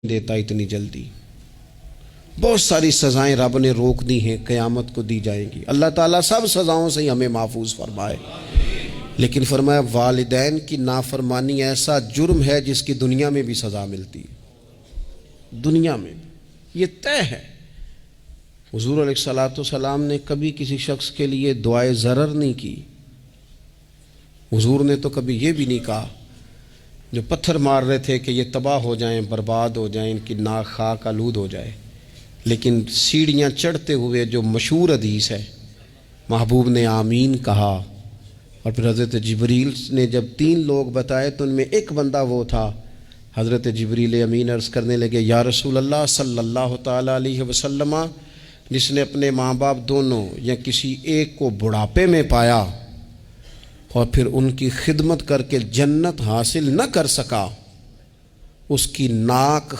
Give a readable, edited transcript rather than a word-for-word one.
دیتا اتنی جلدی۔ بہت ساری سزائیں رب نے روک دی ہیں، قیامت کو دی جائیں گی۔ اللہ تعالیٰ سب سزاؤں سے ہی ہمیں محفوظ فرمائے، لیکن فرمایا والدین کی نافرمانی ایسا جرم ہے جس کی دنیا میں بھی سزا ملتی ہے، دنیا میں یہ طے ہے۔ حضور علیہ الصلوۃ والسلام نے کبھی کسی شخص کے لیے دعائے ضرر نہیں کی۔ حضور نے تو کبھی یہ بھی نہیں کہا، جو پتھر مار رہے تھے کہ یہ تباہ ہو جائیں، برباد ہو جائیں، ان کی ناک خاک آلود ہو جائے، لیکن سیڑھیاں چڑھتے ہوئے جو مشہور حدیث ہے، محبوب نے آمین کہا، اور پھر حضرت جبریل نے جب 3 لوگ بتائے تو ان میں ایک بندہ وہ تھا۔ حضرت جبریل امین عرض کرنے لگے، یا رسول اللہ صلی اللہ تعالیٰ علیہ وسلم، جس نے اپنے ماں باپ دونوں یا کسی ایک کو بڑھاپے میں پایا اور پھر ان کی خدمت کر کے جنت حاصل نہ کر سکا، اس کی ناک